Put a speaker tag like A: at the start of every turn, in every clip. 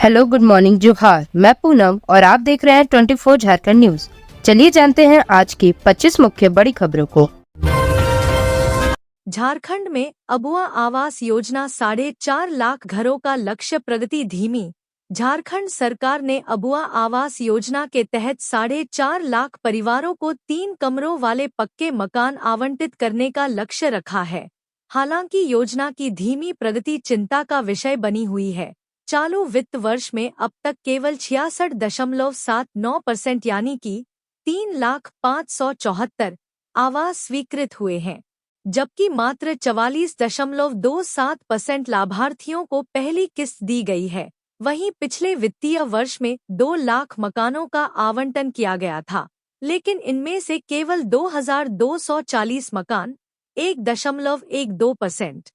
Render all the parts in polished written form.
A: Hello, good morning, जोहार। मैं पूनम और आप देख रहे हैं 24 झारखंड न्यूज। चलिए जानते हैं आज की 25 मुख्य बड़ी खबरों को।
B: झारखंड में अबुआ आवास योजना 4.5 लाख घरों का लक्ष्य, प्रगति धीमी। झारखंड सरकार ने अबुआ आवास योजना के तहत 4.5 लाख परिवारों को 3 कमरों वाले पक्के मकान आवंटित करने का लक्ष्य रखा है। हालांकि योजना की धीमी प्रगति चिंता का विषय बनी हुई है। चालू वित्त वर्ष में अब तक केवल 66.79% यानी कि 3,574,000 आवास स्वीकृत हुए हैं, जबकि मात्र 44.27% लाभार्थियों को पहली किस्त दी गई है। वहीं पिछले वित्तीय वर्ष में 2 लाख मकानों का आवंटन किया गया था, लेकिन इनमें से केवल 2,240 मकान 1.12%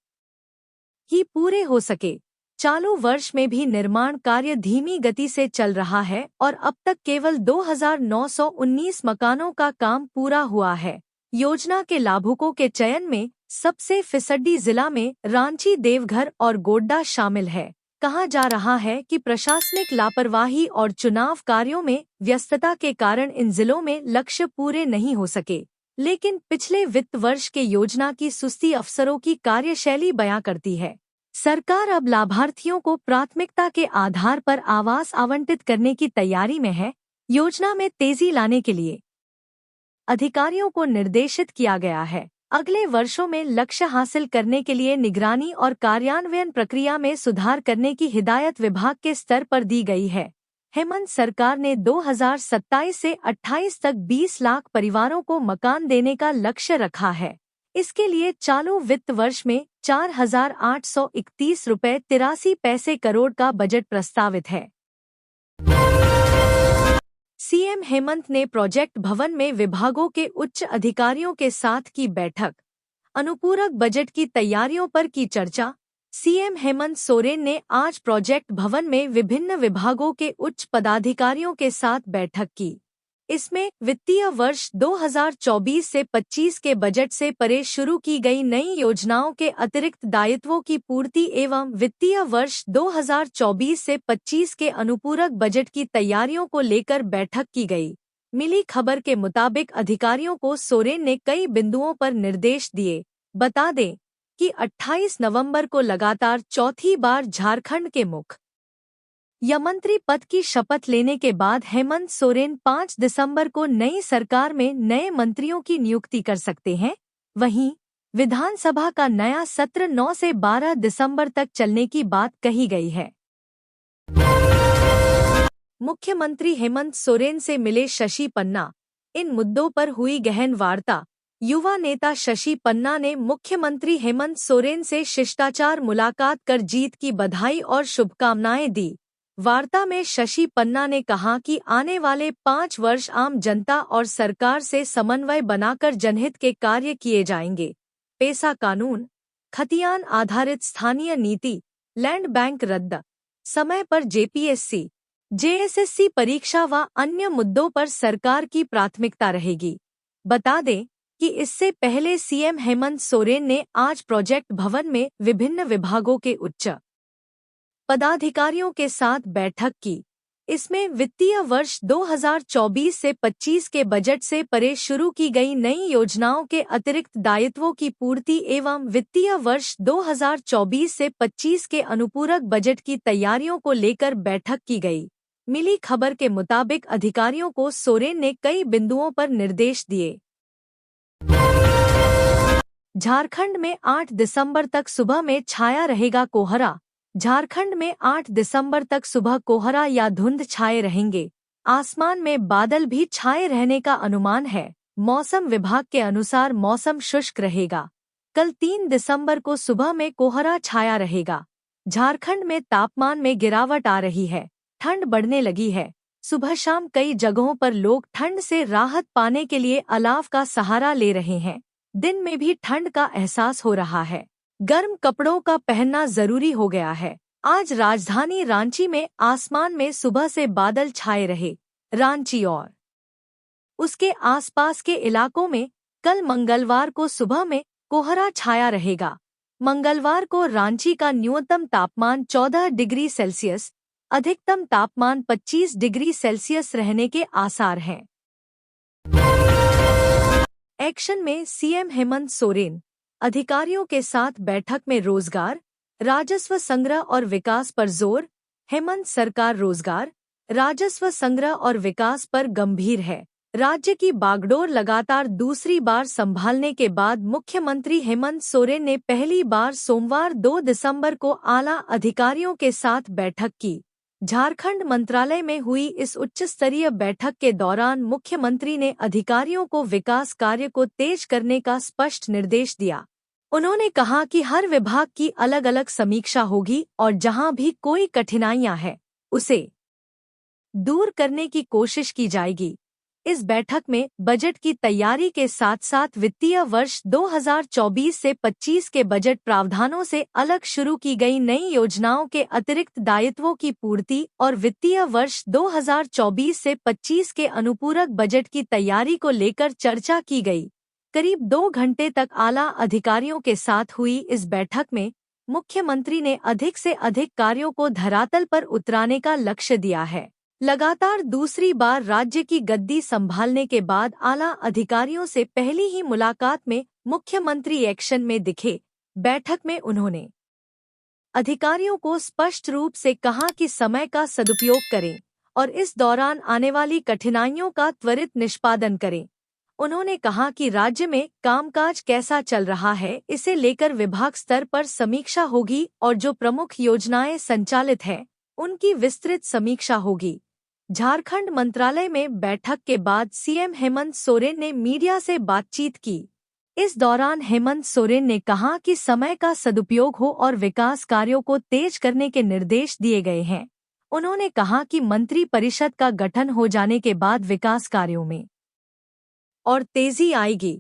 B: ही पूरे हो सके। चालू वर्ष में भी निर्माण कार्य धीमी गति से चल रहा है और अब तक केवल 2,919 मकानों का काम पूरा हुआ है। योजना के लाभुकों के चयन में सबसे फिसड्डी जिला में रांची, देवघर और गोड्डा शामिल है। कहा जा रहा है कि प्रशासनिक लापरवाही और चुनाव कार्यों में व्यस्तता के कारण इन जिलों में लक्ष्य पूरे नहीं हो सके, लेकिन पिछले वित्त वर्ष के योजना की सुस्ती अफसरों की कार्यशैली बयां करती है। सरकार अब लाभार्थियों को प्राथमिकता के आधार पर आवास आवंटित करने की तैयारी में है। योजना में तेजी लाने के लिए अधिकारियों को निर्देशित किया गया है। अगले वर्षों में लक्ष्य हासिल करने के लिए निगरानी और कार्यान्वयन प्रक्रिया में सुधार करने की हिदायत विभाग के स्तर पर दी गई है। हेमंत सरकार ने 2027 से 28 तक 20 लाख परिवारों को मकान देने का लक्ष्य रखा है। इसके लिए चालू वित्त वर्ष में 4,831 रुपये 83 पैसे करोड़ का बजट प्रस्तावित है। सीएम हेमंत ने प्रोजेक्ट भवन में विभागों के उच्च अधिकारियों के साथ की बैठक। अनुपूरक बजट की तैयारियों पर की चर्चा। सीएम हेमंत सोरेन ने आज प्रोजेक्ट भवन में विभिन्न विभागों के उच्च पदाधिकारियों के साथ बैठक की। इसमें वित्तीय वर्ष 2024 से 25 के बजट से परे शुरू की गई नई योजनाओं के अतिरिक्त दायित्वों की पूर्ति एवं वित्तीय वर्ष 2024 से 25 के अनुपूरक बजट की तैयारियों को लेकर बैठक की गई। मिली खबर के मुताबिक अधिकारियों को सोरेन ने कई बिंदुओं पर निर्देश दिए। बता दें कि 28 नवंबर को लगातार चौथी बार झारखंड के मुख्यमंत्री पद की शपथ लेने के बाद हेमंत सोरेन 5 दिसंबर को नई सरकार में नए मंत्रियों की नियुक्ति कर सकते हैं। वहीं विधानसभा का नया सत्र 9 से 12 दिसंबर तक चलने की बात कही गई है। मुख्यमंत्री हेमंत सोरेन से मिले शशि पन्ना, इन मुद्दों पर हुई गहन वार्ता। युवा नेता शशि पन्ना ने मुख्यमंत्री हेमंत सोरेन से शिष्टाचार मुलाकात कर जीत की बधाई और शुभकामनाएं दी। वार्ता में शशि पन्ना ने कहा कि आने वाले 5 वर्ष आम जनता और सरकार से समन्वय बनाकर जनहित के कार्य किए जाएंगे। पेसा कानून, खतियान आधारित स्थानीय नीति, लैंड बैंक रद्द, समय पर जेपीएससी, जेएसएससी परीक्षा व अन्य मुद्दों पर सरकार की प्राथमिकता रहेगी। बता दें कि इससे पहले सीएम हेमंत सोरेन ने आज प्रोजेक्ट भवन में विभिन्न विभागों के उच्च पदाधिकारियों के साथ बैठक की। इसमें वित्तीय वर्ष 2024 से 25 के बजट से परे शुरू की गई नई योजनाओं के अतिरिक्त दायित्वों की पूर्ति एवं वित्तीय वर्ष 2024 से 25 के अनुपूरक बजट की तैयारियों को लेकर बैठक की गई। मिली खबर के मुताबिक अधिकारियों को सोरेन ने कई बिंदुओं पर निर्देश दिए। झारखंड में 8 दिसंबर तक सुबह में छाया रहेगा कोहरा। झारखंड में 8 दिसंबर तक सुबह कोहरा या धुंध छाए रहेंगे। आसमान में बादल भी छाए रहने का अनुमान है। मौसम विभाग के अनुसार मौसम शुष्क रहेगा। कल 3 दिसंबर को सुबह में कोहरा छाया रहेगा। झारखंड में तापमान में गिरावट आ रही है। ठंड बढ़ने लगी है। सुबह शाम कई जगहों पर लोग ठंड से राहत पाने के लिए अलाव का सहारा ले रहे हैं। दिन में भी ठंड का एहसास हो रहा है। गर्म कपड़ों का पहनना जरूरी हो गया है। आज राजधानी रांची में आसमान में सुबह से बादल छाए रहे। रांची और उसके आसपास के इलाकों में कल मंगलवार को सुबह में कोहरा छाया रहेगा। मंगलवार को रांची का न्यूनतम तापमान 14 डिग्री सेल्सियस, अधिकतम तापमान 25 डिग्री सेल्सियस रहने के आसार हैं। एक्शन में सीएम हेमंत सोरेन अधिकारियों के साथ बैठक में रोजगार, राजस्व संग्रह और विकास पर जोर। हेमंत सरकार रोजगार, राजस्व संग्रह और विकास पर गंभीर है। राज्य की बागडोर लगातार दूसरी बार संभालने के बाद मुख्यमंत्री हेमंत सोरेन ने पहली बार सोमवार 2 दिसंबर को आला अधिकारियों के साथ बैठक की। झारखंड मंत्रालय में हुई इस उच्च स्तरीय बैठक के दौरान मुख्यमंत्री ने अधिकारियों को विकास कार्य को तेज करने का स्पष्ट निर्देश दिया। उन्होंने कहा कि हर विभाग की अलग अलग समीक्षा होगी और जहां भी कोई कठिनाइयां हैं, उसे दूर करने की कोशिश की जाएगी। इस बैठक में बजट की तैयारी के साथ साथ वित्तीय वर्ष 2024 से 25 के बजट प्रावधानों से अलग शुरू की गई नई योजनाओं के अतिरिक्त दायित्वों की पूर्ति और वित्तीय वर्ष 2024 से 25 के अनुपूरक बजट की तैयारी को लेकर चर्चा की गई। करीब 2 घंटे तक आला अधिकारियों के साथ हुई इस बैठक में मुख्यमंत्री ने अधिक से अधिक कार्यों को धरातल पर उतराने का लक्ष्य दिया है। लगातार दूसरी बार राज्य की गद्दी संभालने के बाद आला अधिकारियों से पहली ही मुलाकात में मुख्यमंत्री एक्शन में दिखे। बैठक में उन्होंने अधिकारियों को स्पष्ट रूप से कहा कि समय का सदुपयोग करें और इस दौरान आने वाली कठिनाइयों का त्वरित निष्पादन करें। उन्होंने कहा कि राज्य में कामकाज कैसा चल रहा है, इसे लेकर विभाग स्तर पर समीक्षा होगी और जो प्रमुख योजनाएं संचालित हैं, उनकी विस्तृत समीक्षा होगी। झारखंड मंत्रालय में बैठक के बाद सीएम हेमंत सोरेन ने मीडिया से बातचीत की। इस दौरान हेमंत सोरेन ने कहा कि समय का सदुपयोग हो और विकास कार्यों को तेज करने के निर्देश दिए गए हैं। उन्होंने कहा कि मंत्री परिषद का गठन हो जाने के बाद विकास कार्यों में और तेजी आएगी।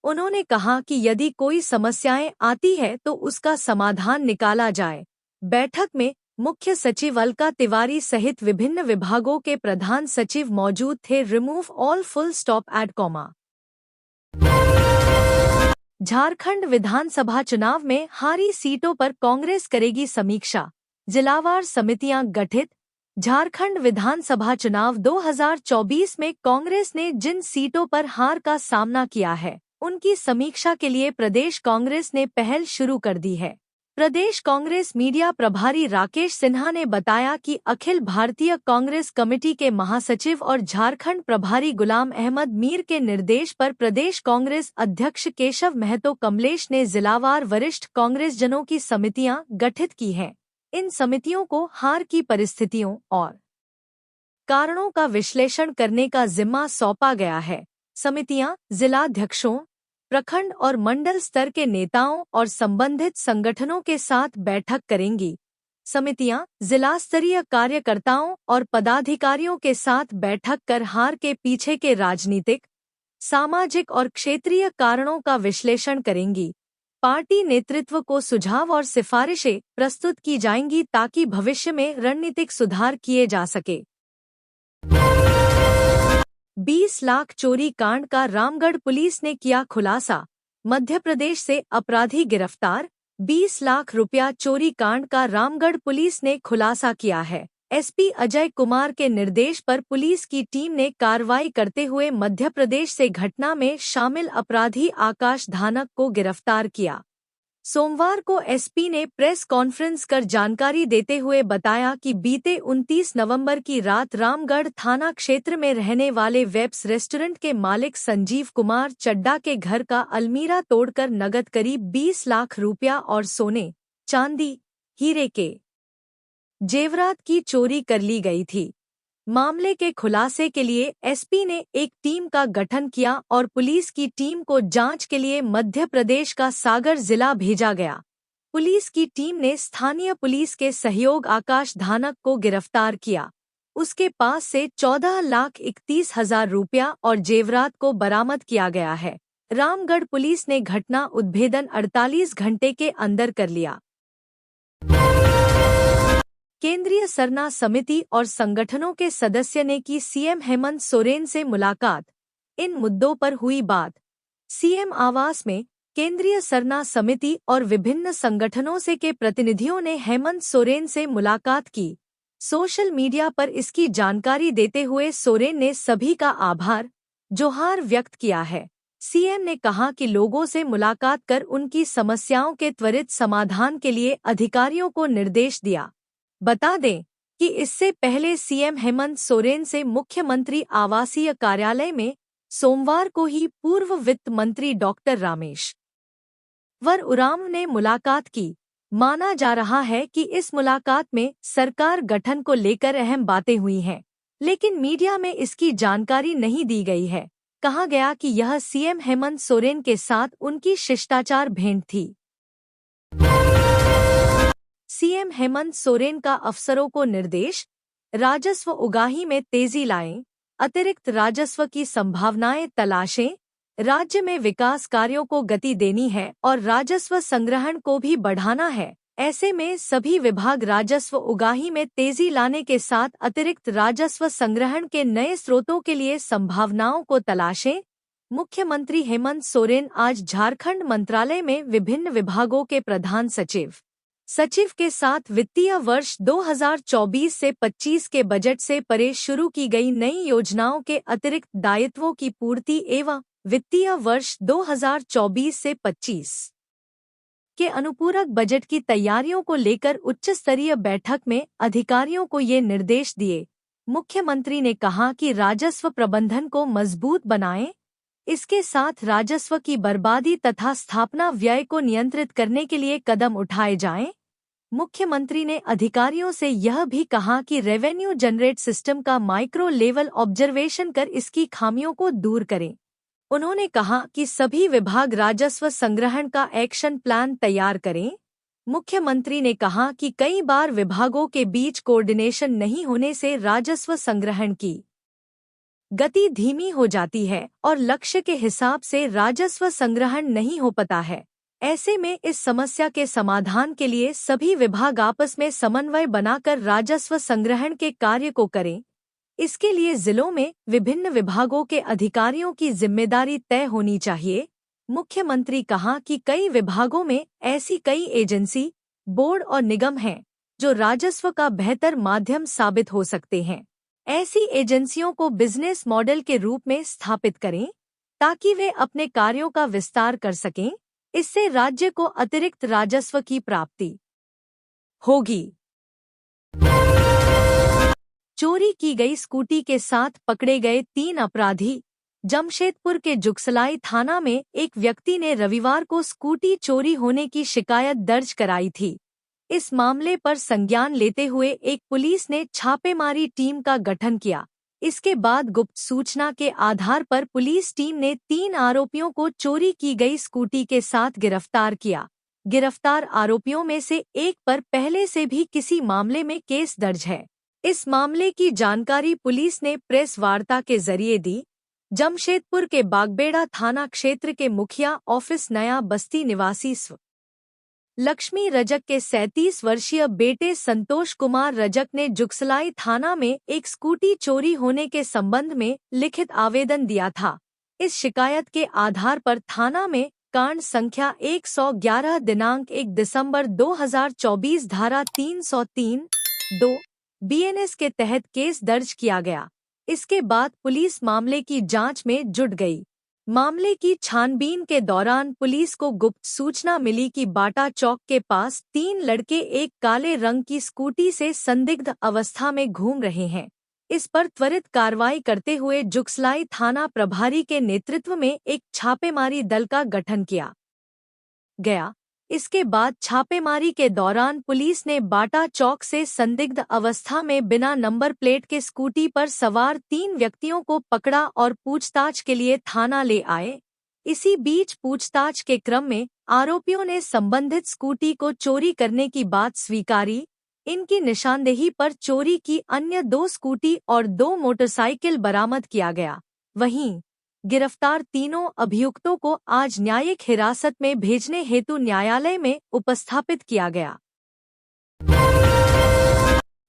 B: उन्होंने कहा कि यदि कोई समस्याएं आती है तो उसका समाधान निकाला जाए। बैठक में मुख्य सचिव अलका तिवारी सहित विभिन्न विभागों के प्रधान सचिव मौजूद थे। Remove all full stop at comma. Jharkhand विधानसभा चुनाव में हारी सीटों पर कांग्रेस करेगी समीक्षा, जिलावार समितियां गठित। झारखंड विधानसभा चुनाव 2024 में कांग्रेस ने जिन सीटों पर हार का सामना किया है, उनकी समीक्षा के लिए प्रदेश कांग्रेस ने पहल शुरू कर दी है। प्रदेश कांग्रेस मीडिया प्रभारी राकेश सिन्हा ने बताया कि अखिल भारतीय कांग्रेस कमेटी के महासचिव और झारखंड प्रभारी गुलाम अहमद मीर के निर्देश पर प्रदेश कांग्रेस अध्यक्ष केशव महतो कमलेश ने जिलावार वरिष्ठ कांग्रेसजनों की समितियां गठित की हैं। इन समितियों को हार की परिस्थितियों और कारणों का विश्लेषण करने का जिम्मा सौंपा गया है। समितियां जिलाध्यक्षों, प्रखंड और मंडल स्तर के नेताओं और संबंधित संगठनों के साथ बैठक करेंगी। समितियां जिला स्तरीय कार्यकर्ताओं और पदाधिकारियों के साथ बैठक कर हार के पीछे के राजनीतिक, सामाजिक और क्षेत्रीय कारणों का विश्लेषण करेंगी। पार्टी नेतृत्व को सुझाव और सिफारिशें प्रस्तुत की जाएंगी ताकि भविष्य में रणनीतिक सुधार किए जा सके। 20 लाख चोरी कांड का रामगढ़ पुलिस ने किया खुलासा। मध्य प्रदेश से अपराधी गिरफ्तार। 20 लाख रुपया चोरी कांड का रामगढ़ पुलिस ने खुलासा किया है। एसपी अजय कुमार के निर्देश पर पुलिस की टीम ने कार्रवाई करते हुए मध्य प्रदेश से घटना में शामिल अपराधी आकाश धानक को गिरफ्तार किया। सोमवार को एसपी ने प्रेस कॉन्फ्रेंस कर जानकारी देते हुए बताया कि बीते 29 नवंबर की रात रामगढ़ थाना क्षेत्र में रहने वाले वेब्स रेस्टोरेंट के मालिक संजीव कुमार चड्डा के घर का अलमीरा तोड़कर नगद करीब 20 लाख रुपया और सोने, चांदी, हीरे के जेवरात की चोरी कर ली गई थी। मामले के खुलासे के लिए एसपी ने एक टीम का गठन किया और पुलिस की टीम को जांच के लिए मध्य प्रदेश का सागर जिला भेजा गया। पुलिस की टीम ने स्थानीय पुलिस के सहयोग आकाश धानक को गिरफ्तार किया। उसके पास से 14,31,000 रुपया और जेवरात को बरामद किया गया है। रामगढ़ पुलिस ने घटना उद्भेदन 48 घंटे के अंदर कर लिया। केंद्रीय सरना समिति और संगठनों के सदस्य ने की सीएम हेमंत सोरेन से मुलाकात। इन मुद्दों पर हुई बात। सीएम आवास में केंद्रीय सरना समिति और विभिन्न संगठनों से के प्रतिनिधियों ने हेमंत सोरेन से मुलाकात की। सोशल मीडिया पर इसकी जानकारी देते हुए सोरेन ने सभी का आभार जोहार व्यक्त किया है। सीएम ने कहा कि लोगों से मुलाकात कर उनकी समस्याओं के त्वरित समाधान के लिए अधिकारियों को निर्देश दिया। बता दें कि इससे पहले सीएम हेमंत सोरेन से मुख्यमंत्री आवासीय कार्यालय में सोमवार को ही पूर्व वित्त मंत्री डॉक्टर रामेश्वर उरांव ने मुलाकात की। माना जा रहा है कि इस मुलाकात में सरकार गठन को लेकर अहम बातें हुई हैं, लेकिन मीडिया में इसकी जानकारी नहीं दी गई है। कहा गया कि यह सीएम हेमंत सोरेन के साथ उनकी शिष्टाचार भेंट थी। सीएम हेमंत सोरेन का अफसरों को निर्देश, राजस्व उगाही में तेजी लाएं, अतिरिक्त राजस्व की संभावनाएं तलाशें, राज्य में विकास कार्यों को गति देनी है और राजस्व संग्रहण को भी बढ़ाना है। ऐसे में सभी विभाग राजस्व उगाही में तेजी लाने के साथ अतिरिक्त राजस्व संग्रहण के नए स्रोतों के लिए संभावनाओं को तलाशें। मुख्यमंत्री हेमंत सोरेन आज झारखंड मंत्रालय में विभिन्न विभागों के प्रधान सचिव के साथ वित्तीय वर्ष 2024 से 25 के बजट से परे शुरू की गई नई योजनाओं के अतिरिक्त दायित्वों की पूर्ति एवं वित्तीय वर्ष 2024 से 25 के अनुपूरक बजट की तैयारियों को लेकर उच्च स्तरीय बैठक में अधिकारियों को ये निर्देश दिए। मुख्यमंत्री ने कहा कि राजस्व प्रबंधन को मजबूत बनाएं, इसके साथ राजस्व की बर्बादी तथा स्थापना व्यय को नियंत्रित करने के लिए कदम उठाए जाएं। मुख्यमंत्री ने अधिकारियों से यह भी कहा कि रेवेन्यू जनरेट सिस्टम का माइक्रो लेवल ऑब्जर्वेशन कर इसकी खामियों को दूर करें। उन्होंने कहा कि सभी विभाग राजस्व संग्रहण का एक्शन प्लान तैयार करें। मुख्यमंत्री ने कहा कि कई बार विभागों के बीच कोऑर्डिनेशन नहीं होने से राजस्व संग्रहण की गति धीमी हो जाती है और लक्ष्य के हिसाब से राजस्व संग्रहण नहीं हो पाता है। ऐसे में इस समस्या के समाधान के लिए सभी विभाग आपस में समन्वय बनाकर राजस्व संग्रहण के कार्य को करें। इसके लिए जिलों में विभिन्न विभागों के अधिकारियों की जिम्मेदारी तय होनी चाहिए। मुख्यमंत्री कहा कि कई विभागों में ऐसी कई एजेंसी, बोर्ड और निगम हैं जो राजस्व का बेहतर माध्यम साबित हो सकते हैं। ऐसी एजेंसियों को बिजनेस मॉडल के रूप में स्थापित करें ताकि वे अपने कार्यों का विस्तार कर सकें। इससे राज्य को अतिरिक्त राजस्व की प्राप्ति होगी। चोरी की गई स्कूटी के साथ पकड़े गए 3 अपराधी। जमशेदपुर के जुगसलाई थाना में एक व्यक्ति ने रविवार को स्कूटी चोरी होने की शिकायत दर्ज कराई थी। इस मामले पर संज्ञान लेते हुए एक पुलिस ने छापेमारी टीम का गठन किया। इसके बाद गुप्त सूचना के आधार पर पुलिस टीम ने 3 आरोपियों को चोरी की गई स्कूटी के साथ गिरफ्तार किया। गिरफ्तार आरोपियों में से एक पर पहले से भी किसी मामले में केस दर्ज है। इस मामले की जानकारी पुलिस ने प्रेस वार्ता के जरिए दी। जमशेदपुर के बागबेड़ा थाना क्षेत्र के मुखिया ऑफिस नया बस्ती निवासी लक्ष्मी रजक के 37 वर्षीय बेटे संतोष कुमार रजक ने जुगसलाई थाना में एक स्कूटी चोरी होने के संबंध में लिखित आवेदन दिया था। इस शिकायत के आधार पर थाना में कांड संख्या 111 दिनांक 1 दिसंबर 2024 धारा 303(2) बीएनएस के तहत केस दर्ज किया गया। इसके बाद पुलिस मामले की जांच में जुट गई। मामले की छानबीन के दौरान पुलिस को गुप्त सूचना मिली कि बाटा चौक के पास 3 लड़के एक काले रंग की स्कूटी से संदिग्ध अवस्था में घूम रहे हैं। इस पर त्वरित कार्रवाई करते हुए जुगसलाई थाना प्रभारी के नेतृत्व में एक छापेमारी दल का गठन किया गया। इसके बाद छापेमारी के दौरान पुलिस ने बाटा चौक से संदिग्ध अवस्था में बिना नंबर प्लेट के स्कूटी पर सवार 3 व्यक्तियों को पकड़ा और पूछताछ के लिए थाना ले आए। इसी बीच पूछताछ के क्रम में आरोपियों ने संबंधित स्कूटी को चोरी करने की बात स्वीकारी। इनकी निशानदेही पर चोरी की अन्य 2 स्कूटी और 2 मोटरसाइकिल बरामद किया गया। वहीं गिरफ्तार तीनों अभियुक्तों को आज न्यायिक हिरासत में भेजने हेतु न्यायालय में उपस्थापित किया गया।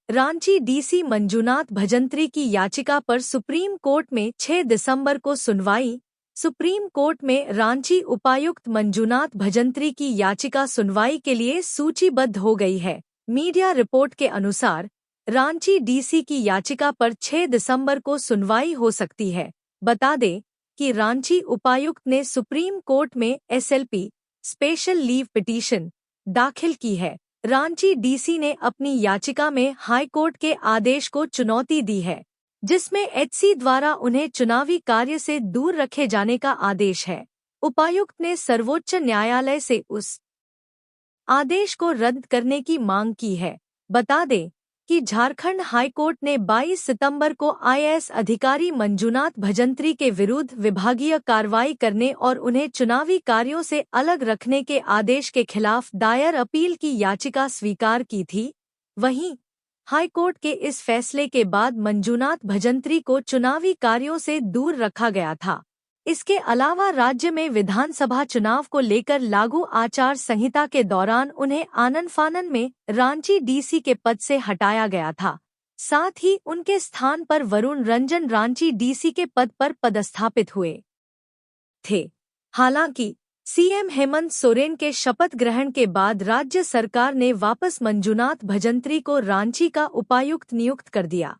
B: रांची डीसी मंजूनाथ भजंत्री की याचिका पर सुप्रीम कोर्ट में 6 दिसंबर को सुनवाई। सुप्रीम कोर्ट में रांची उपायुक्त मंजूनाथ भजंत्री की याचिका सुनवाई के लिए सूचीबद्ध हो गई है। मीडिया रिपोर्ट के अनुसार रांची डीसी की याचिका पर 6 दिसंबर को सुनवाई हो सकती है। बता दें कि रांची उपायुक्त ने सुप्रीम कोर्ट में एसएलपी स्पेशल लीव पिटीशन दाखिल की है। रांची डीसी ने अपनी याचिका में हाईकोर्ट के आदेश को चुनौती दी है, जिसमें एचसी द्वारा उन्हें चुनावी कार्य से दूर रखे जाने का आदेश है। उपायुक्त ने सर्वोच्च न्यायालय से उस आदेश को रद्द करने की मांग की है। बता दें कि झारखंड हाईकोर्ट ने 22 सितंबर को आईएएस अधिकारी मंजूनाथ भजंत्री के विरुद्ध विभागीय कार्रवाई करने और उन्हें चुनावी कार्यों से अलग रखने के आदेश के खिलाफ दायर अपील की याचिका स्वीकार की थी। वहीं हाईकोर्ट के इस फैसले के बाद मंजूनाथ भजंत्री को चुनावी कार्यों से दूर रखा गया था। इसके अलावा राज्य में विधानसभा चुनाव को लेकर लागू आचार संहिता के दौरान उन्हें आनन फानन में रांची डीसी के पद से हटाया गया था। साथ ही उनके स्थान पर वरुण रंजन रांची डीसी के पद पर पदस्थापित हुए थे। हालांकि सीएम हेमंत सोरेन के शपथ ग्रहण के बाद राज्य सरकार ने वापस मंजूनाथ भजंत्री को रांची का उपायुक्त नियुक्त कर दिया।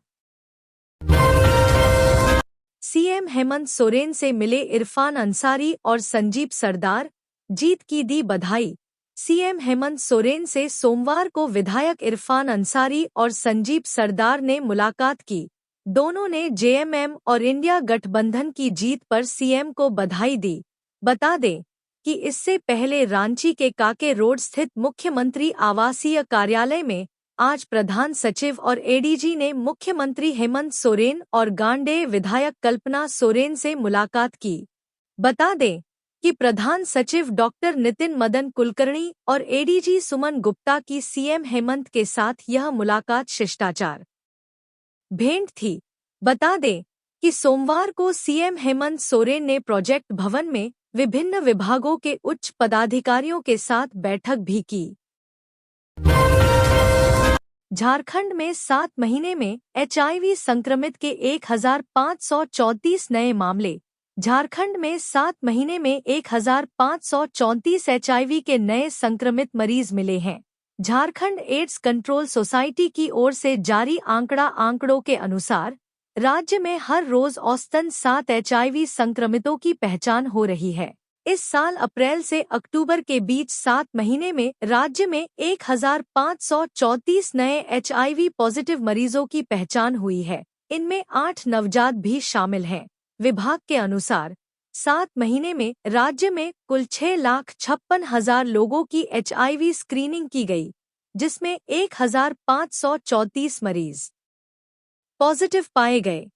B: सीएम हेमंत सोरेन से मिले इरफान अंसारी और संजीव सरदार, जीत की दी बधाई। सीएम हेमंत सोरेन से सोमवार को विधायक इरफान अंसारी और संजीव सरदार ने मुलाकात की। दोनों ने जेएमएम और इंडिया गठबंधन की जीत पर सीएम को बधाई दी। बता दें कि इससे पहले रांची के काके रोड स्थित मुख्यमंत्री आवासीय कार्यालय में आज प्रधान सचिव और एडीजी ने मुख्यमंत्री हेमंत सोरेन और गांडेय विधायक कल्पना सोरेन से मुलाकात की। बता दें कि प्रधान सचिव डॉक्टर नितिन मदन कुलकर्णी और एडीजी सुमन गुप्ता की सीएम हेमंत के साथ यह मुलाकात शिष्टाचार भेंट थी। बता दें कि सोमवार को सीएम हेमंत सोरेन ने प्रोजेक्ट भवन में विभिन्न विभागों के उच्च पदाधिकारियों के साथ बैठक भी की। झारखंड में 7 महीने में एचआईवी संक्रमित के 1534 नए मामले। झारखंड में 7 महीने में 1534 एचआईवी के नए संक्रमित मरीज मिले हैं। झारखंड एड्स कंट्रोल सोसाइटी की ओर से जारी आंकड़ों के अनुसार राज्य में हर रोज औसतन 7 एचआईवी संक्रमितों की पहचान हो रही है। इस साल अप्रैल से अक्टूबर के बीच 7 महीने में राज्य में 1534 नए एचआईवी पॉजिटिव मरीजों की पहचान हुई है। इनमें 8 नवजात भी शामिल हैं। विभाग के अनुसार 7 महीने में राज्य में कुल 6,56,000 लोगों की एचआईवी स्क्रीनिंग की गई, जिसमें 1,534 मरीज पॉजिटिव पाए गए।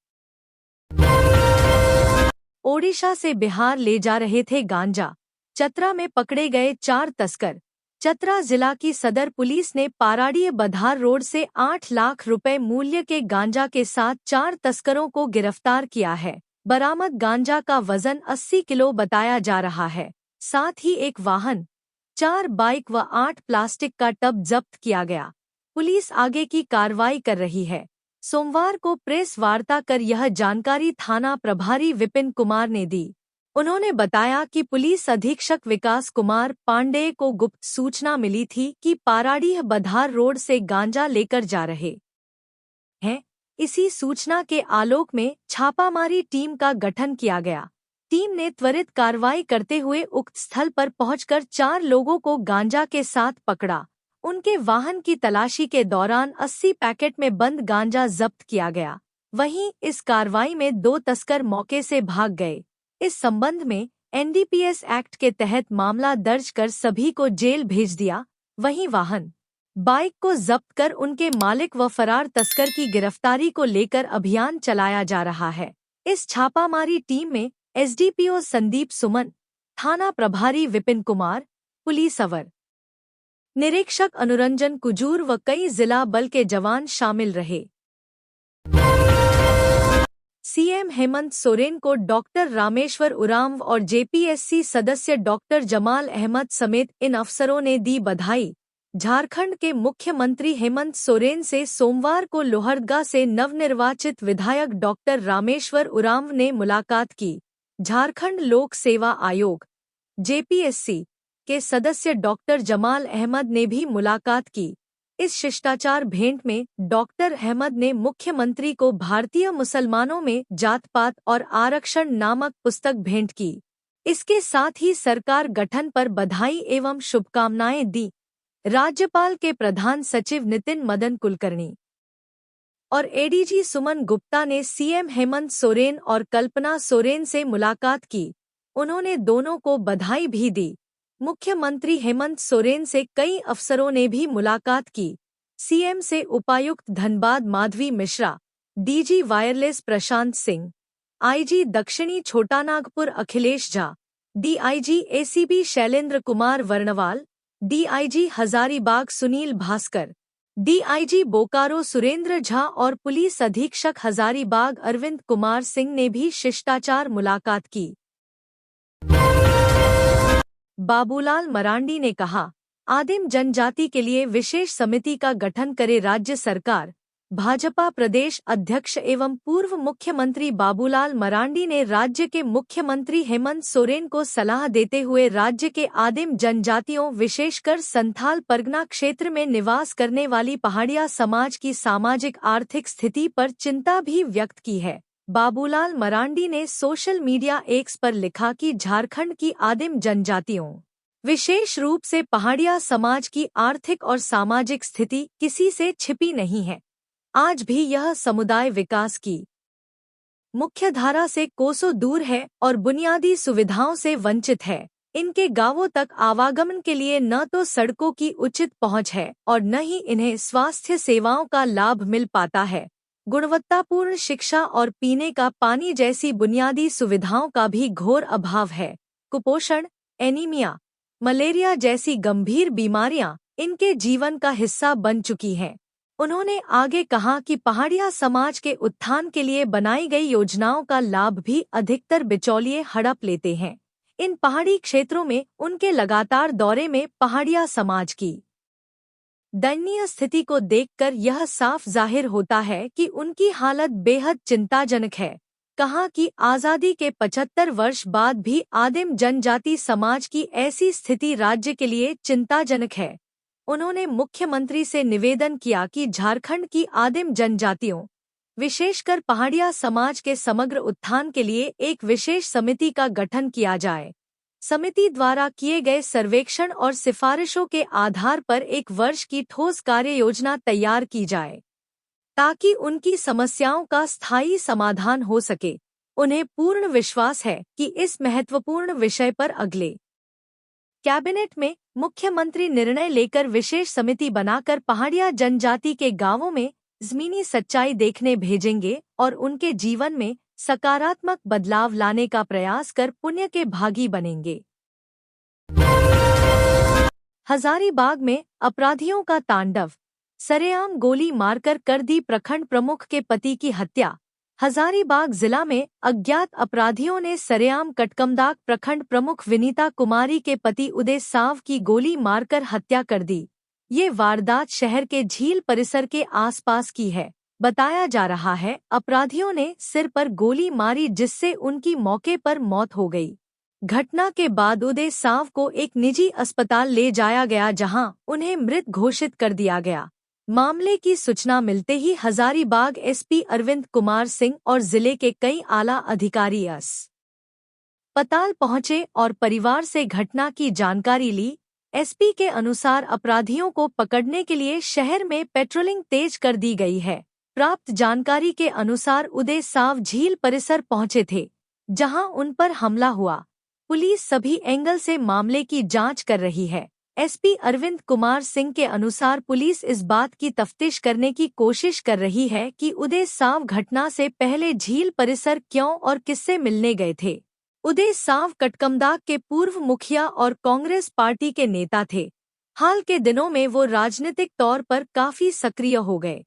B: ओडिशा से बिहार ले जा रहे थे गांजा, चतरा में पकड़े गए 4 तस्कर। चतरा जिला की सदर पुलिस ने पाराडीह बधार रोड से 8 लाख रुपए मूल्य के गांजा के साथ 4 तस्करों को गिरफ्तार किया है। बरामद गांजा का वजन 80 किलो बताया जा रहा है। साथ ही एक वाहन, 4 बाइक व 8 प्लास्टिक का टब जब्त किया गया। पुलिस आगे की कार्रवाई कर रही है। सोमवार को प्रेस वार्ता कर यह जानकारी थाना प्रभारी विपिन कुमार ने दी। उन्होंने बताया कि पुलिस अधीक्षक विकास कुमार पांडेय को गुप्त सूचना मिली थी कि पाराडीह बधार रोड से गांजा लेकर जा रहे हैं। इसी सूचना के आलोक में छापामारी टीम का गठन किया गया। टीम ने त्वरित कार्रवाई करते हुए उक्त स्थल पर पहुंचकर 4 लोगों को गांजा के साथ पकड़ा। उनके वाहन की तलाशी के दौरान 80 पैकेट में बंद गांजा जब्त किया गया। वहीं इस कार्रवाई में 2 तस्कर मौके से भाग गए। इस संबंध में एनडीपीएस एक्ट के तहत मामला दर्ज कर सभी को जेल भेज दिया। वहीं वाहन, बाइक को जब्त कर उनके मालिक व फरार तस्कर की गिरफ्तारी को लेकर अभियान चलाया जा रहा है। इस छापामारी टीम में एसडीपीओ संदीप सुमन, थाना प्रभारी विपिन कुमार, पुलिस अवर निरीक्षक अनुरंजन कुजूर व कई जिला बल के जवान शामिल रहे। सीएम हेमंत सोरेन को डॉक्टर रामेश्वर उरांव और जेपीएससी सदस्य डॉक्टर जमाल अहमद समेत इन अफसरों ने दी बधाई। झारखंड के मुख्यमंत्री हेमंत सोरेन से सोमवार को लोहरदगा से नवनिर्वाचित विधायक डॉक्टर रामेश्वर उरांव ने मुलाकात की। झारखंड लोक सेवा आयोग जेपीएससी के सदस्य डॉक्टर जमाल अहमद ने भी मुलाकात की। इस शिष्टाचार भेंट में डॉक्टर अहमद ने मुख्यमंत्री को भारतीय मुसलमानों में जात पात और आरक्षण नामक पुस्तक भेंट की। इसके साथ ही सरकार गठन पर बधाई एवं शुभकामनाएं दी। राज्यपाल के प्रधान सचिव नितिन मदन कुलकर्णी और एडीजी सुमन गुप्ता ने सीएम हेमंत सोरेन और कल्पना सोरेन से मुलाकात की। उन्होंने दोनों को बधाई भी दी। मुख्यमंत्री हेमंत सोरेन से कई अफसरों ने भी मुलाकात की। सीएम से उपायुक्त Dhanbad Madhavi Mishra, DG wireless Prashant Singh, IG दक्षिणी Chotanagpur Akhilesh Jha, DIG ACB Shailendra Kumar Varnwal, DIG Hazaribagh Sunil Bhaskar, DIG Bokaro Surendra Jha और पुलिस अधीक्षक हजारीबाग अरविंद कुमार सिंह ने भी शिष्टाचार मुलाकात की। बाबूलाल मरांडी ने कहा, आदिम जनजाति के लिए विशेष समिति का गठन करे राज्य सरकार। भाजपा प्रदेश अध्यक्ष एवं पूर्व मुख्यमंत्री बाबूलाल मरांडी ने राज्य के मुख्यमंत्री हेमंत सोरेन को सलाह देते हुए राज्य के आदिम जनजातियों विशेषकर संथाल परगना क्षेत्र में निवास करने वाली पहाड़िया समाज की सामाजिक आर्थिक स्थिति पर चिंता भी व्यक्त की है। बाबूलाल मरांडी ने सोशल मीडिया एक्स पर लिखा कि झारखंड की आदिम जनजातियों विशेष रूप से पहाड़िया समाज की आर्थिक और सामाजिक स्थिति किसी से छिपी नहीं है। आज भी यह समुदाय विकास की मुख्यधारा से कोसों दूर है और बुनियादी सुविधाओं से वंचित है। इनके गांवों तक आवागमन के लिए न तो सड़कों की उचित पहुंच है और न ही इन्हें स्वास्थ्य सेवाओं का लाभ मिल पाता है। गुणवत्तापूर्ण शिक्षा और पीने का पानी जैसी बुनियादी सुविधाओं का भी घोर अभाव है। कुपोषण, एनीमिया, मलेरिया जैसी गंभीर बीमारियां इनके जीवन का हिस्सा बन चुकी हैं। उन्होंने आगे कहा कि पहाड़िया समाज के उत्थान के लिए बनाई गई योजनाओं का लाभ भी अधिकतर बिचौलिए हड़प लेते हैं। इन पहाड़ी क्षेत्रों में उनके लगातार दौरे में पहाड़िया समाज की दयनीय स्थिति को देखकर यह साफ जाहिर होता है कि उनकी हालत बेहद चिंताजनक है। कहा कि आज़ादी के 75 वर्ष बाद भी आदिम जनजाति समाज की ऐसी स्थिति राज्य के लिए चिंताजनक है। उन्होंने मुख्यमंत्री से निवेदन किया कि झारखंड की आदिम जनजातियों विशेषकर पहाड़िया समाज के समग्र उत्थान के लिए एक विशेष समिति का गठन किया जाए। समिति द्वारा किए गए सर्वेक्षण और सिफारिशों के आधार पर 1 वर्ष की ठोस कार्य योजना तैयार की जाए ताकि उनकी समस्याओं का स्थायी समाधान हो सके। उन्हें पूर्ण विश्वास है कि इस महत्वपूर्ण विषय पर अगले कैबिनेट में मुख्यमंत्री निर्णय लेकर विशेष समिति बनाकर पहाड़िया जनजाति के गांवों में ज़मीनी सच्चाई देखने भेजेंगे और उनके जीवन में सकारात्मक बदलाव लाने का प्रयास कर पुण्य के भागी बनेंगे। हजारीबाग में अपराधियों का तांडव, सरेआम गोली मारकर कर दी प्रखंड प्रमुख के पति की हत्या। हजारीबाग जिला में अज्ञात अपराधियों ने सरेआम कटकमदाग प्रखंड प्रमुख विनीता कुमारी के पति उदय साव की गोली मारकर हत्या कर दी। ये वारदात शहर के झील परिसर के आसपास की है। बताया जा रहा है अपराधियों ने सिर पर गोली मारी जिससे उनकी मौके पर मौत हो गई। घटना के बाद उदय साव को एक निजी अस्पताल ले जाया गया जहां उन्हें मृत घोषित कर दिया गया। मामले की सूचना मिलते ही हजारीबाग एसपी अरविंद कुमार सिंह और जिले के कई आला अधिकारी अस्पताल पहुंचे और परिवार से घटना की जानकारी ली। एसपी के अनुसार अपराधियों को पकड़ने के लिए शहर में पेट्रोलिंग तेज कर दी गई है। प्राप्त जानकारी के अनुसार उदय साव झील परिसर पहुंचे थे जहां उन पर हमला हुआ। पुलिस सभी एंगल से मामले की जांच कर रही है। एसपी अरविंद कुमार सिंह के अनुसार पुलिस इस बात की तफ्तीश करने की कोशिश कर रही है कि उदय साव घटना से पहले झील परिसर क्यों और किससे मिलने गए थे। उदय साव कटकमदाग के पूर्व मुखिया और कांग्रेस पार्टी के नेता थे। हाल के दिनों में वो राजनीतिक तौर पर काफी सक्रिय हो गए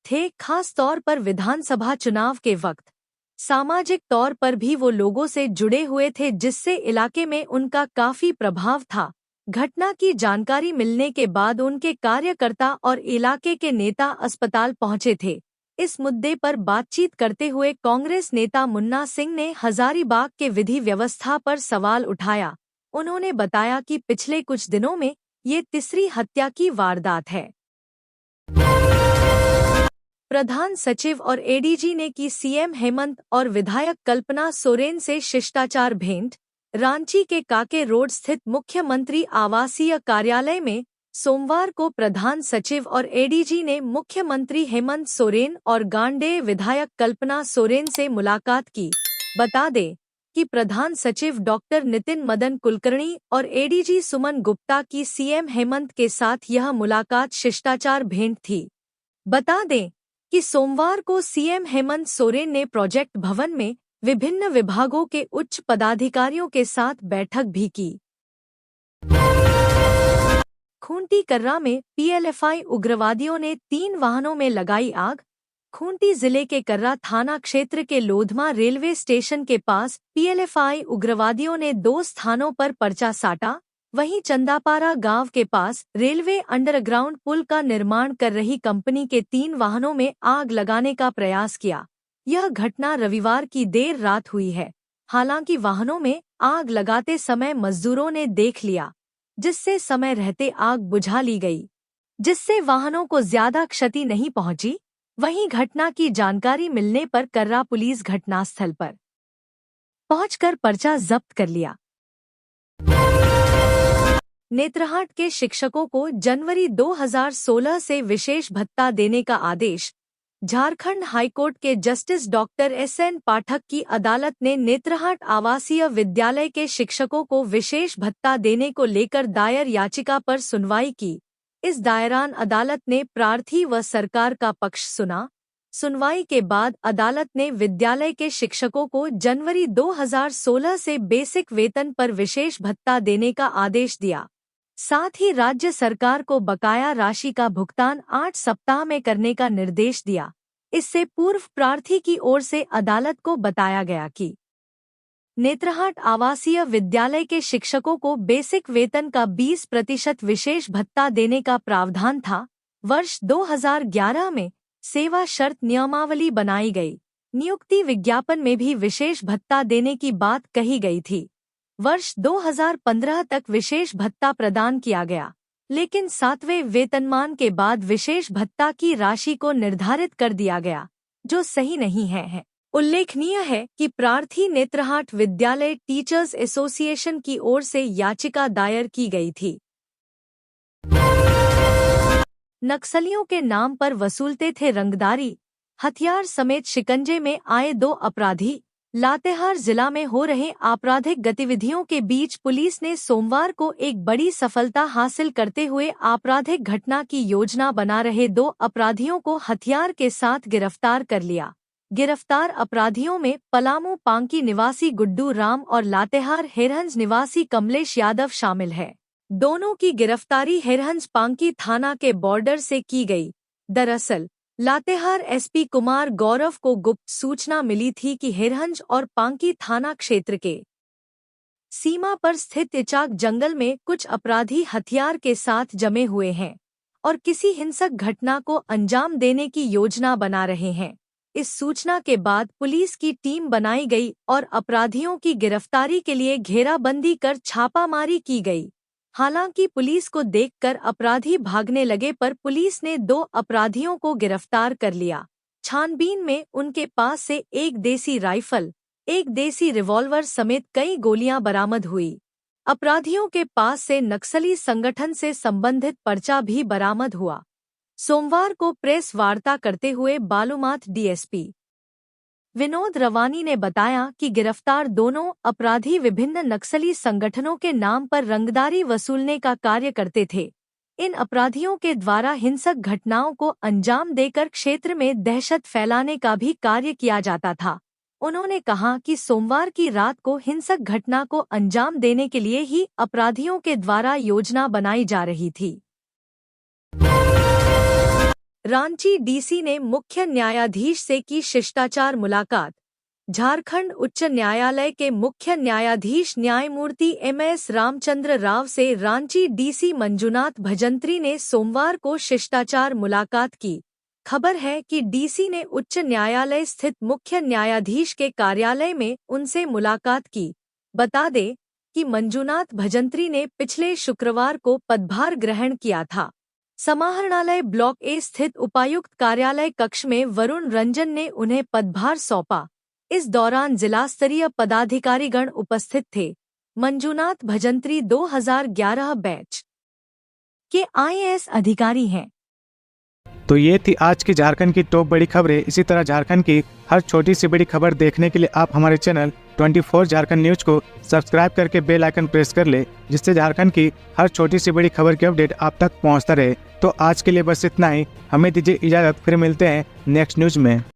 B: थे, खास तौर पर विधानसभा चुनाव के वक्त। सामाजिक तौर पर भी वो लोगों से जुड़े हुए थे जिससे इलाके में उनका काफी प्रभाव था। घटना की जानकारी मिलने के बाद उनके कार्यकर्ता और इलाके के नेता अस्पताल पहुंचे थे। इस मुद्दे पर बातचीत करते हुए कांग्रेस नेता मुन्ना सिंह ने हजारीबाग के विधि व्यवस्था पर सवाल उठाया। उन्होंने बताया कि पिछले कुछ दिनों में ये तीसरी हत्या की वारदात है। प्रधान सचिव और एडीजी ने की सीएम हेमंत और विधायक कल्पना सोरेन से शिष्टाचार भेंट। रांची के काके रोड स्थित मुख्यमंत्री आवासीय कार्यालय में सोमवार को प्रधान सचिव और एडीजी ने मुख्यमंत्री हेमंत सोरेन और गांडेय विधायक कल्पना सोरेन से मुलाकात की। बता दें कि प्रधान सचिव डॉक्टर नितिन मदन कुलकर्णी और एडीजी सुमन गुप्ता की सीएम हेमंत के साथ यह मुलाकात शिष्टाचार भेंट थी। बता दें कि सोमवार को सीएम हेमंत सोरेन ने प्रोजेक्ट भवन में विभिन्न विभागों के उच्च पदाधिकारियों के साथ बैठक भी की। खूंटी कर्रा में पीएलएफआई उग्रवादियों ने 3 वाहनों में लगाई आग। खूंटी जिले के कर्रा थाना क्षेत्र के लोधमा रेलवे स्टेशन के पास पीएलएफआई उग्रवादियों ने 2 स्थानों पर पर्चा साटा। वहीं चंदापारा गांव के पास रेलवे अंडरग्राउंड पुल का निर्माण कर रही कंपनी के 3 वाहनों में आग लगाने का प्रयास किया। यह घटना रविवार की देर रात हुई है। हालांकि वाहनों में आग लगाते समय मजदूरों ने देख लिया, जिससे समय रहते आग बुझा ली गई, जिससे वाहनों को ज्यादा क्षति नहीं पहुंची। वहीं घटना की जानकारी मिलने पर कर्रा पुलिस घटनास्थल पर पहुंचकर पर्चा जब्त कर लिया। नेत्रहाट के शिक्षकों को जनवरी 2016 से विशेष भत्ता देने का आदेश। झारखंड हाईकोर्ट के जस्टिस डॉक्टर एसएन पाठक की अदालत ने नेत्रहाट आवासीय विद्यालय के शिक्षकों को विशेष भत्ता देने को लेकर दायर याचिका पर सुनवाई की। इस दायरान अदालत ने प्रार्थी व सरकार का पक्ष सुना। सुनवाई के बाद अदालत ने विद्यालय के शिक्षकों को जनवरी 2016 से बेसिक वेतन पर विशेष भत्ता देने का आदेश दिया। साथ ही राज्य सरकार को बकाया राशि का भुगतान 8 सप्ताह में करने का निर्देश दिया। इससे पूर्व प्रार्थी की ओर से अदालत को बताया गया कि नेत्रहाट आवासीय विद्यालय के शिक्षकों को बेसिक वेतन का 20% विशेष भत्ता देने का प्रावधान था। वर्ष 2011 में सेवा शर्त नियमावली बनाई गई। नियुक्ति विज्ञापन में भी विशेष भत्ता देने की बात कही गई थी। वर्ष 2015 तक विशेष भत्ता प्रदान किया गया, लेकिन 7वें वेतनमान के बाद विशेष भत्ता की राशि को निर्धारित कर दिया गया, जो सही नहीं है। उल्लेखनीय है कि प्रार्थी नेत्रहाट विद्यालय टीचर्स एसोसिएशन की ओर से याचिका दायर की गई थी। नक्सलियों के नाम पर वसूलते थे रंगदारी, हथियार समेत शिकंजे में आए 2 अपराधी। लातेहार जिला में हो रहे आपराधिक गतिविधियों के बीच पुलिस ने सोमवार को एक बड़ी सफलता हासिल करते हुए आपराधिक घटना की योजना बना रहे 2 अपराधियों को हथियार के साथ गिरफ्तार कर लिया। गिरफ्तार अपराधियों में पलामू पांकी निवासी गुड्डू राम और लातेहार हेरहंज निवासी कमलेश यादव शामिल है। दोनों की गिरफ्तारी हेरहंज पांकी थाना के बॉर्डर से की गई। दरअसल लातेहार एसपी कुमार गौरव को गुप्त सूचना मिली थी कि हेरहंज और पांकी थाना क्षेत्र के सीमा पर स्थित इचाक जंगल में कुछ अपराधी हथियार के साथ जमे हुए हैं और किसी हिंसक घटना को अंजाम देने की योजना बना रहे हैं। इस सूचना के बाद पुलिस की टीम बनाई गई और अपराधियों की गिरफ्तारी के लिए घेराबंदी कर छापामारी की गई। हालांकि पुलिस को देखकर अपराधी भागने लगे, पर पुलिस ने 2 अपराधियों को गिरफ्तार कर लिया। छानबीन में उनके पास से 1 देसी राइफल, 1 देसी रिवॉल्वर समेत कई गोलियां बरामद हुई। अपराधियों के पास से नक्सली संगठन से संबंधित पर्चा भी बरामद हुआ। सोमवार को प्रेस वार्ता करते हुए बालूमाथ डीएसपी विनोद रवानी ने बताया कि गिरफ्तार दोनों अपराधी विभिन्न नक्सली संगठनों के नाम पर रंगदारी वसूलने का कार्य करते थे। इन अपराधियों के द्वारा हिंसक घटनाओं को अंजाम देकर क्षेत्र में दहशत फैलाने का भी कार्य किया जाता था। उन्होंने कहा कि सोमवार की रात को हिंसक घटना को अंजाम देने के लिए ही अपराधियों के द्वारा योजना बनाई जा रही थी। रांची डीसी ने मुख्य न्यायाधीश से की शिष्टाचार मुलाकात। झारखंड उच्च न्यायालय के मुख्य न्यायाधीश न्यायमूर्ति एमएस रामचंद्र राव से रांची डीसी मंजुनाथ भजंत्री ने सोमवार को शिष्टाचार मुलाकात की। खबर है कि डीसी ने उच्च न्यायालय स्थित मुख्य न्यायाधीश के कार्यालय में उनसे मुलाकात की। बता दें कि मंजुनाथ भजंत्री ने पिछले शुक्रवार को पदभार ग्रहण किया था। समाहरणालय ब्लॉक ए स्थित उपायुक्त कार्यालय कक्ष में वरुण रंजन ने उन्हें पदभार सौंपा। इस दौरान जिला स्तरीय पदाधिकारीगण उपस्थित थे। मंजूनाथ भजंत्री 2011 बैच के IAS अधिकारी हैं।
C: तो ये थी आज की झारखंड की टॉप बड़ी खबरें। इसी तरह झारखंड की हर छोटी सी बड़ी खबर देखने के लिए आप हमारे चैनल 24 झारखंड न्यूज को सब्सक्राइब करके बेल आइकन प्रेस कर ले, जिससे झारखंड की हर छोटी सी बड़ी खबर की अपडेट आप तक पहुंचता रहे। तो आज के लिए बस इतना ही। हमें दीजिए इजाजत, फिर मिलते हैं नेक्स्ट न्यूज में।